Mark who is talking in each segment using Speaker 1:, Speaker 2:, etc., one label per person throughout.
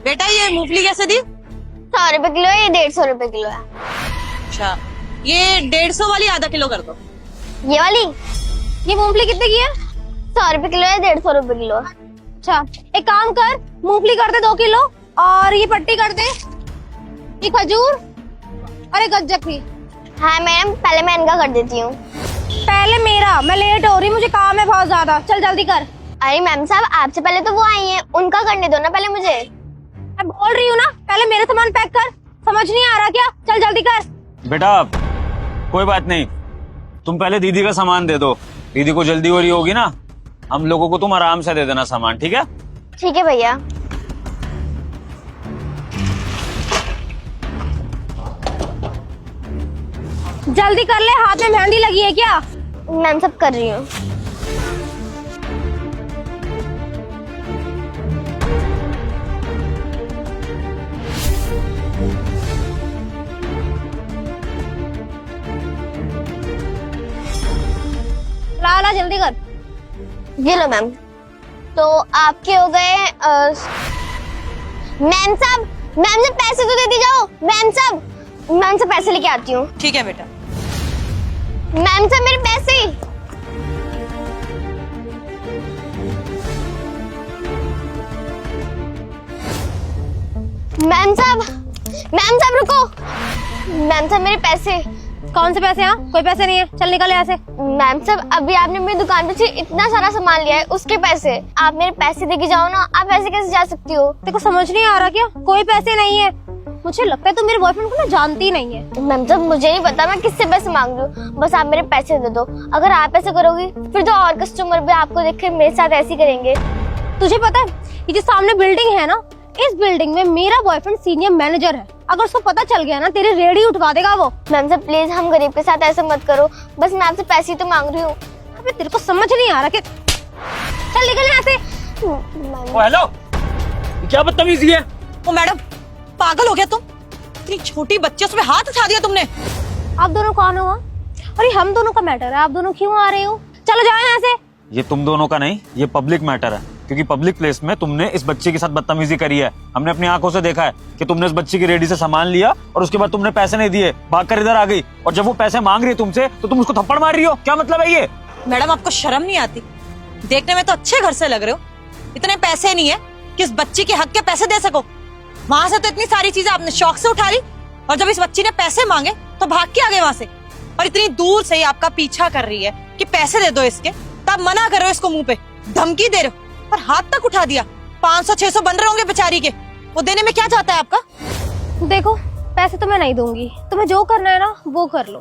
Speaker 1: बेटा ये मूंगफली कैसे दी?
Speaker 2: 100 रुपए किलो है, ये 150 रुपए किलो है।
Speaker 1: अच्छा, ये 150 वाली आधा किलो कर दो।
Speaker 2: ये वाली, ये मूंगफली कितने की है? 100 रुपए किलो है, 150 रुपए किलो है।
Speaker 3: अच्छा एक काम कर, मूंगफली कर दे 2 किलो और ये पट्टी कर दे, ये खजूर और एक गज्जक भी।
Speaker 2: हाँ मैडम, पहले मैं इनका कर देती हूँ।
Speaker 3: पहले मेरा, मैं लेट हो रही, मुझे काम है बहुत ज्यादा, चल जल्दी कर।
Speaker 2: अरे मैम साहब, आपसे पहले तो वो आई हैं, उनका करने दो ना पहले मुझे।
Speaker 3: मैं बोल रही हूँ ना, पहले मेरे सामान पैक कर, समझ नहीं आ रहा क्या? चल जल्दी कर।
Speaker 4: बेटा कोई बात नहीं, तुम पहले दीदी का सामान दे दो, दीदी को जल्दी हो रही होगी ना, हम लोगों को तुम आराम से दे देना सामान, ठीक है?
Speaker 2: ठीक है भैया।
Speaker 3: जल्दी कर ले, हाथ में मेहंदी लगी है क्या?
Speaker 2: मैम सब कर रही हूँ।
Speaker 3: ला ला जल्दी कर।
Speaker 2: ये लो मैम। तो आपके हो गए मैम साहब पैसे तो देती जाओ। मैम साहब पैसे लेके आती हूँ।
Speaker 1: ठीक है बेटा।
Speaker 2: मैम साहब मेरे पैसे। मैम साहब रुको। मैम साहब मेरे पैसे।
Speaker 3: कौन से पैसे? यहाँ कोई पैसे नहीं है, चल निकल यहाँ से।
Speaker 2: मैम साहब अभी आपने मेरी दुकान पे से इतना सारा सामान लिया है, उसके पैसे। आप मेरे पैसे देके जाओ ना। आप ऐसे कैसे जा सकती हो?
Speaker 3: तेरे को समझ नहीं आ रहा क्या? कोई पैसे नहीं है। मुझे लगता है तू मेरे बॉयफ्रेंड को ना जानती ही नहीं है।
Speaker 2: मैम साहब मुझे नहीं पता मैं किससे पैसे मांग रही हूँ, बस आप मेरे पैसे दे दो। अगर आप ऐसे करोगी फिर तो और कस्टमर भी आपको देख कर मेरे साथ ऐसे ही करेंगे।
Speaker 3: तुझे पता है ये जो सामने बिल्डिंग है ना, इस बिल्डिंग में मेरा बॉयफ्रेंड सीनियर मैनेजर है। अगर उसको पता चल गया ना, तेरी रेडी उठवा देगा वो।
Speaker 2: मैम साहब प्लीज हम गरीब के साथ ऐसे मत करो, बस मैं आपसे पैसे ही तो मांग रही हूँ।
Speaker 3: अबे तेरे को समझ नहीं आ रहा कि चल निकल यहाँ से।
Speaker 4: ओ हेलो, क्या बदतमीजी है?
Speaker 1: ओ मैडम, पागल हो गया तुम? इतनी छोटी बच्ची उसमें हाथ उठा दिया तुमने।
Speaker 3: आप दोनों कौन हो? अरे हम दोनों का मैटर है, आप दोनों क्यों आ रहे हो? चलो जाओ यहाँ से।
Speaker 4: ये तुम दोनों का नहीं, ये पब्लिक मैटर है, क्योंकि पब्लिक प्लेस में तुमने इस बच्चे के साथ बदतमीजी करी है। हमने अपनी आंखों से देखा है कि तुमने इस बच्ची की रेडी से सामान लिया और उसके बाद तुमने पैसे नहीं दिए, भागकर इधर आ गई, और जब वो पैसे मांग रही है तुमसे तो तुम उसको थप्पड़ मार रही हो। क्या मतलब है ये?
Speaker 1: मैडम आपको शर्म नहीं आती? देखने में तो अच्छे घर से लग रहे हो, इतने पैसे नहीं है कि इस बच्ची के हक के पैसे दे सको। वहां से तो इतनी सारी चीजें आपने शौक से उठा ली, और जब इस बच्ची ने पैसे मांगे तो भाग के आ गए वहां से। और इतनी दूर से ही आपका पीछा कर रही है कि पैसे दे दो इसके, तब मना कर रहे हो इसको, मुंह पे धमकी दे रहे हो, और हाथ तक उठा दिया। 500-600 बन रहे होंगे बेचारी के, वो देने में क्या जाता है आपका?
Speaker 3: देखो पैसे तो मैं नहीं दूंगी, तुम्हें जो करना है ना वो कर लो।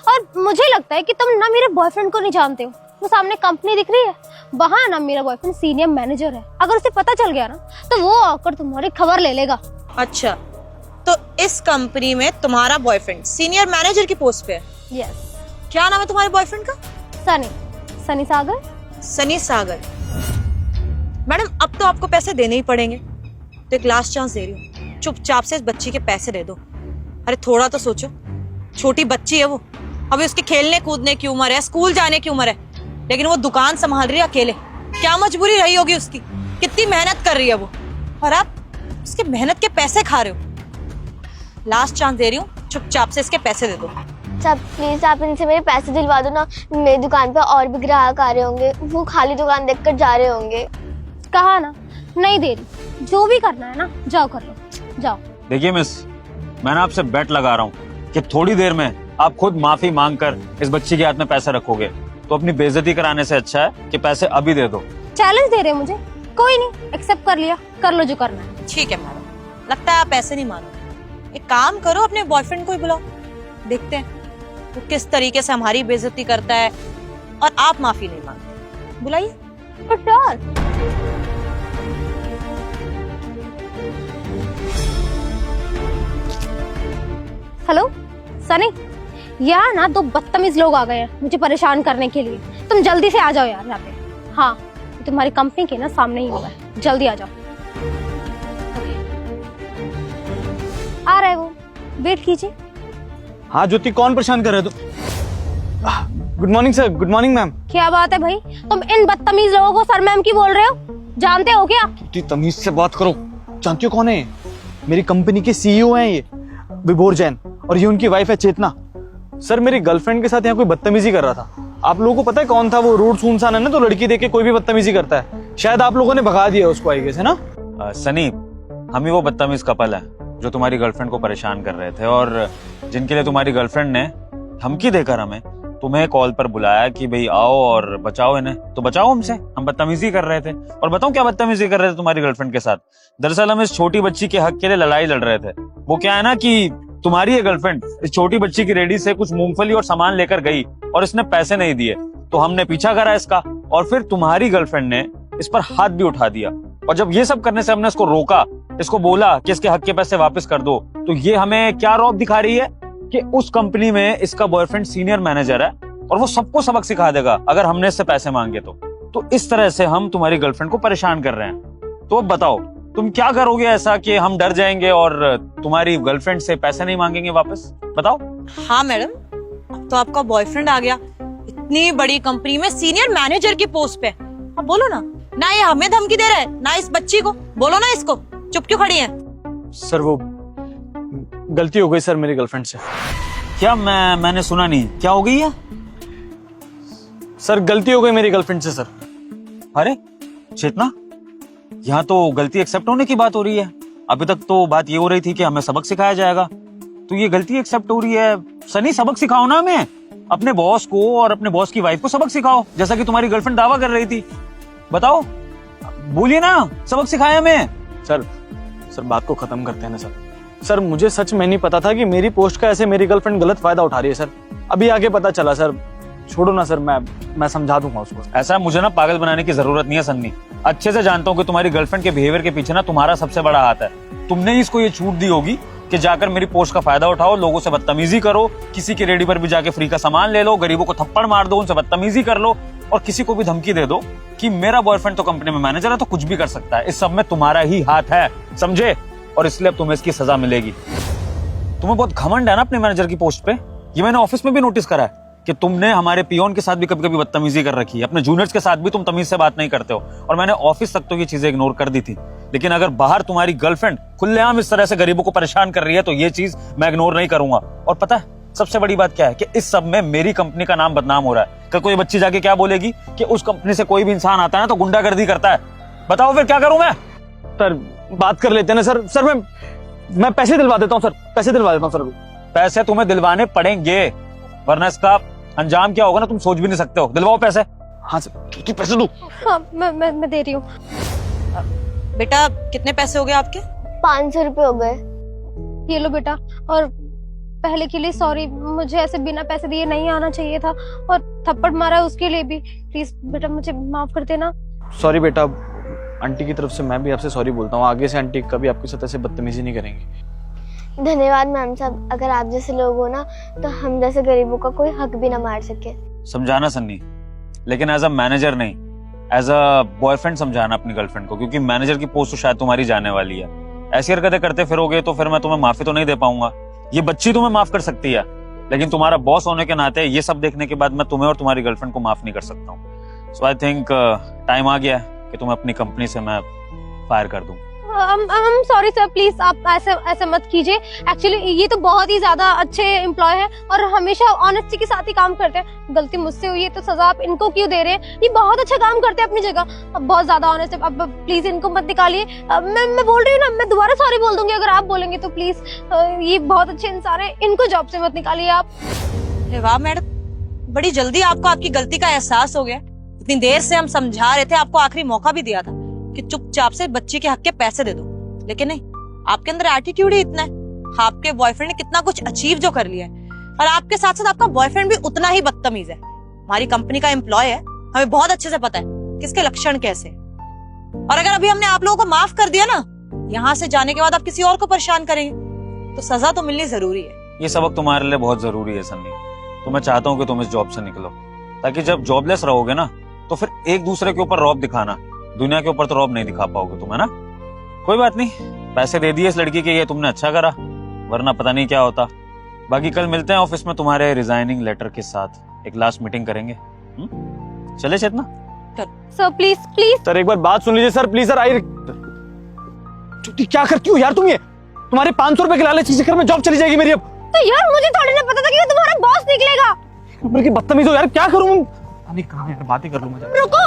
Speaker 3: और मुझे लगता है कि तुम ना मेरे बॉयफ्रेंड को नहीं जानते हो। वो सामने कंपनी दिख रही है, वहाँ ना मेरा बॉयफ्रेंड सीनियर मैनेजर है। अगर उसे पता चल गया ना तो वो आकर तुम्हारी खबर ले लेगा।
Speaker 1: अच्छा, तो इस कंपनी में तुम्हारा बॉयफ्रेंड सीनियर मैनेजर की पोस्ट पे है?
Speaker 3: यस।
Speaker 1: क्या नाम है तुम्हारे बॉयफ्रेंड का?
Speaker 3: सनी सागर।
Speaker 1: सनी सागर। मैडम अब तो आपको पैसे देने ही पड़ेंगे, तो एक लास्ट चांस दे रही हूँ, चुपचाप से इस बच्ची के पैसे दे दो। अरे थोड़ा तो सोचो, छोटी बच्ची है वो, अभी उसके खेलने कूदने की उम्र है, स्कूल जाने की उम्र है, लेकिन वो दुकान संभाल रही है अकेले। क्या मजबूरी रही होगी उसकी, कितनी मेहनत कर रही है वो, और आप उसके मेहनत के पैसे खा रहे हो। लास्ट चांस दे रही हूँ, चुपचाप से इसके पैसे दे दो।
Speaker 2: साहब प्लीज आप इनसे मेरे पैसे दिलवा दो ना, मेरी दुकान पे और भी ग्राहक आ रहे होंगे, वो खाली दुकान देखकर जा रहे होंगे।
Speaker 3: कहा ना नहीं दे रही, जो भी करना है ना जाओ कर लो, जाओ।
Speaker 4: देखिए मिस, मैंने आपसे बेट लगा रहा हूँ कि थोड़ी देर में आप खुद माफी मांगकर इस बच्ची के हाथ में पैसे रखोगे, तो अपनी बेइज्जती कराने से अच्छा है कि पैसे अभी दे दो।
Speaker 3: चैलेंज दे रहे हो मुझे? कोई नहीं, एक्सेप्ट कर लिया, कर लो जो करना है।
Speaker 1: ठीक है मैडम, लगता है आप पैसे नहीं मानो। एक काम करो, अपने बॉयफ्रेंड को ही बुलाओ, देखते हैं वो किस तरीके से हमारी बेइज्जती करता है और आप माफी नहीं मांगते। बुलाइए।
Speaker 3: हेलो सनी, यहाँ ना 2 बदतमीज लोग आ गए हैं मुझे परेशान करने के लिए। तुम जल्दी से आ जाओ यार यहाँ पे। हाँ तुम्हारी कंपनी के ना सामने ही होगा, जल्दी आ जाओ। आ रहे वो, वेट कीजिए।
Speaker 5: हाँ ज्योति, कौन परेशान कर रहे हो? Good morning sir. Good morning ma'am.
Speaker 3: क्या बात है भाई, तुम इन बदतमीज लोगों को सर मैम की बोल रहे हो? जानते हो क्या?
Speaker 5: ज्योति तमीज से बात करो। जानती हो कौन है? मेरी कंपनी के सीईओ हैं ये, विभोर जैन, और ये उनकी वाइफ है चेतना। सर मेरी गर्लफ्रेंड के साथ यहाँ कोई बदतमीजी कर रहा था। आप लोगों को पता है कौन था वो? रोड सुनसान है ना, तो लड़की देख के कोई भी बदतमीजी करता है। शायद आप लोगों ने भगा दिया उसको, आई गेस, है ना?
Speaker 4: सनी, हम ही वो बदतमीज कपल है जो तुम्हारी गर्लफ्रेंड को परेशान कर रहे थे और जिनके लिए तुम्हारी गर्लफ्रेंड ने धमकी देकर हमें तुम्हें कॉल पर बुलाया कि भाई आओ और बचाओ इन्हें। तो बचाओ हमसे, हम बदतमीजी कर रहे थे। और बताओ क्या बदतमीजी कर रहे थे तुम्हारी गर्लफ्रेंड के साथ? दरअसल हम इस छोटी बच्ची के हक के लिए लड़ाई लड़ रहे थे। वो क्या है ना कि तुम्हारी ये गर्लफ्रेंड इस छोटी बच्ची की रेडी से कुछ मूंगफली और सामान लेकर गई और इसने पैसे नहीं दिए, तो हमने पीछा करा इसका और फिर तुम्हारी गर्लफ्रेंड ने इस पर हाथ भी उठा दिया। और जब ये सब करने से हमने इसको रोका, इसको बोला कि इसके हक के पैसे वापस कर दो, तो ये हमें क्या रौब दिखा रही है कि उस कंपनी में इसका बॉयफ्रेंड सीनियर मैनेजर है और वो सबको सबक सिखा देगा अगर हमने इससे पैसे मांगे तो इस तरह से हम तुम्हारी गर्लफ्रेंड को परेशान कर रहे हैं। तो अब बताओ तुम क्या करोगे ऐसा कि हम डर जाएंगे और तुम्हारी गर्लफ्रेंड से पैसे नहीं मांगेंगे वापस? बताओ।
Speaker 1: हाँ मैडम, अब तो आपका बॉयफ्रेंड आ गया इतनी बड़ी कंपनी में सीनियर मैनेजर की पोस्ट पे। अब बोलो ना ये हमें धमकी दे रहा है ना इस बच्ची को। बोलो ना इसको, चुप क्यों खड़ी है?
Speaker 5: सर वो गलती हो गई सर मेरी गर्लफ्रेंड से।
Speaker 4: क्या? मैंने सुना नहीं, क्या हो गई है?
Speaker 5: सर गलती हो गई मेरी गर्लफ्रेंड से सर।
Speaker 4: अरे चेतना, यहाँ तो गलती एक्सेप्ट होने की बात हो रही है। अभी तक तो बात ये हो रही थी कि हमें सबक सिखाया जाएगा, तो ये गलती एक्सेप्ट हो रही है। सनी, सबक सिखाओ ना हमें, अपने बॉस को और अपने बॉस की वाइफ को सबक सिखाओ, जैसा कि तुम्हारी गर्लफ्रेंड दावा कर रही थी। बताओ, बोलिए ना, सबक सिखाया हमें।
Speaker 5: सर बात को खत्म करते हैं ना सर। सर मुझे सच में नहीं पता था कि मेरी पोस्ट का ऐसे मेरी गर्लफ्रेंड गलत फायदा उठा रही है सर। अभी आगे पता चला सर। छोड़ो ना सर, मैं समझा दूंगा उसको।
Speaker 4: ऐसा मुझे ना पागल बनाने की जरूरत नहीं है सन्नी। अच्छे से जानता हूँ कि तुम्हारी गर्लफ्रेंड के बिहेवियर के पीछे ना तुम्हारा सबसे बड़ा हाथ है। तुमने ही इसको ये छूट दी होगी कि जाकर मेरी पोस्ट का फायदा उठाओ, लोगों से बदतमीजी करो, किसी की रेडी पर भी जाके फ्री का सामान ले लो, गरीबों को थप्पड़ मार दो, उनसे बदतमीजी कर लो और किसी को भी धमकी दे दो कि मेरा बॉयफ्रेंड तो कंपनी में मैनेजर है तो कुछ भी कर सकता है। इस सब में तुम्हारा ही हाथ है, समझे? और इसलिए अब तुम्हें इसकी सजा मिलेगी। तुम्हें बहुत घमंड है ना अपने मैनेजर की पोस्ट पे। ये मैंने ऑफिस में भी नोटिस करा है कि तुमने हमारे पियोन के साथ भी कभी कभी बदतमीजी कर रखी है, अपने जूनियर्स के साथ भी तुम तमीज से बात नहीं करते हो। और मैंने ऑफिस तक तो ये चीजें इग्नोर कर दी थी, लेकिन अगर बाहर तुम्हारी गर्लफ्रेंड खुलेआम इस तरह से गरीबों को परेशान कर रही है तो ये चीज मैं इग्नोर नहीं करूंगा। और पता है सबसे बड़ी बात क्या है कि इस सब में मेरी कंपनी का नाम बदनाम हो रहा है। कल कोई बच्ची जाके क्या बोलेगी कि उस कंपनी से कोई भी इंसान आता है ना तो गुंडागर्दी करता है। बताओ फिर क्या करूं मैं?
Speaker 5: सर बात कर लेते हैं ना सर। सर मैं पैसे दिलवा देता हूँ सर, पैसे दिलवा देता हूँ सर।
Speaker 4: पैसे तुम्हें दिलवाने पड़ेंगे, वरना इसका अंजाम क्या होगा ना तुम सोच भी नहीं सकते हो। दिलवाओ पैसे।
Speaker 5: हाँ सर, कि पैसे दो।
Speaker 3: हाँ मैं दे रही हूँ।
Speaker 1: बेटा कितने पैसे हो गए आपके?
Speaker 2: 500 रुपए हो गए।
Speaker 3: ये लो बेटा, और पहले के लिए सॉरी, मुझे ऐसे बिना पैसे दिए नहीं आना चाहिए था, और थप्पड़ मारा उसके लिए भी। प्लीज बेटा मुझे माफ कर देना।
Speaker 5: सॉरी बेटा, आंटी की तरफ से मैं भी आपसे सॉरी बोलता हूँ। आगे से आंटी कभी आपके साथ ऐसे बदतमीजी नहीं करेंगी।
Speaker 2: धन्यवाद मैम साहब, अगर आप जैसे लोग हो ना तो हम जैसे गरीबों का कोई हक भी ना मार सके।
Speaker 4: समझाना सन्नी, लेकिन एज अ मैनेजर नहीं, एज अ बॉयफ्रेंड समझाना अपनी गर्लफ्रेंड को, क्योंकि मैनेजर की पोस्ट तो शायद तुम्हारी जाने वाली है। ऐसी हरकतें करते फिरोगे तो फिर मैं तुम्हें माफी तो नहीं दे पाऊंगा। ये बच्ची तुम्हें माफ कर सकती है, लेकिन तुम्हारा बॉस होने के नाते ये सब देखने के बाद मैं तुम्हें और तुम्हारी गर्लफ्रेंड को माफ नहीं कर सकता हूँ। सो आई थिंक टाइम आ गया है कि तुम्हें अपनी कंपनी से मैं फायर कर दूं।
Speaker 3: I'm sorry सर, प्लीज आप ऐसे मत कीजिए। एक्चुअली ये तो बहुत ही ज्यादा अच्छे एम्प्लॉय हैं और हमेशा ऑनेस्टी के साथ ही काम करते हैं। गलती मुझसे हुई है तो सजा आप इनको क्यों दे रहे हैं? ये बहुत अच्छा काम करते हैं अपनी जगह, बहुत ज्यादा ऑनेस्ट है। अब प्लीज इनको मत निकालिए। मैं बोल रही हूँ ना, मैं दोबारा सॉरी बोल दूंगी अगर आप बोलेंगे तो। प्लीज ये बहुत अच्छे इंसान है, इनको जॉब से मत निकालिए आप।
Speaker 1: वाह मैडम, बड़ी जल्दी आपको आपकी गलती का एहसास हो गया। इतनी देर से हम समझा रहे थे, आपको आखिरी मौका भी दिया था कि चुपचाप से बच्ची के हक के पैसे दे दो, लेकिन नहीं, आपके अंदर एटीट्यूड ही इतना है। आपके बॉयफ्रेंड ने कितना कुछ अचीव जो कर लिया है, और आपके साथ साथ आपका बॉयफ्रेंड भी उतना ही बदतमीज है। हमारी कंपनी का एम्प्लॉय है, हमें बहुत अच्छे से पता है किसके लक्षण कैसे। और अगर अभी हमने आप लोगों को माफ कर दिया ना, यहाँ से जाने के बाद आप किसी और को परेशान करेंगे तो सजा तो मिलनी जरूरी है।
Speaker 4: ये सबक तुम्हारे लिए बहुत जरूरी है सन्नी। तो मैं चाहता हूँ कि तुम इस जॉब से निकलो, ताकि जब जॉबलेस रहोगे ना तो फिर एक दूसरे के ऊपर रौब दिखाना, दुनिया के ऊपर तो रौब नहीं दिखा पाओगे तुम, है ना? कोई बात नहीं, पैसे दे दिए इस लड़की के, ये तुमने अच्छा करा, वरना पता नहीं क्या होता। बाकी कल मिलते हैं ऑफिस में तुम्हारे रिजाइनिंग लेटर के साथ, एक लास्ट मीटिंग करेंगे। चले चेतना?
Speaker 3: सर प्लीज प्लीज
Speaker 5: सर एक बार बात सुन लीजिए सर, प्लीज सर। आई चुटी क्या करती हो यार तुम ये? तुम्हारे 500 रुपए के लालच के चक्कर में जॉब चली जाएगी मेरी अब।
Speaker 3: तो यार मुझे थोड़ी ना पता था कि वो तुम्हारा बॉस निकलेगा।
Speaker 5: बल्कि बदतमीज हो यार, क्या करूं? अरे कहाँ यार, बातें कर लूं मैं।
Speaker 3: रुको,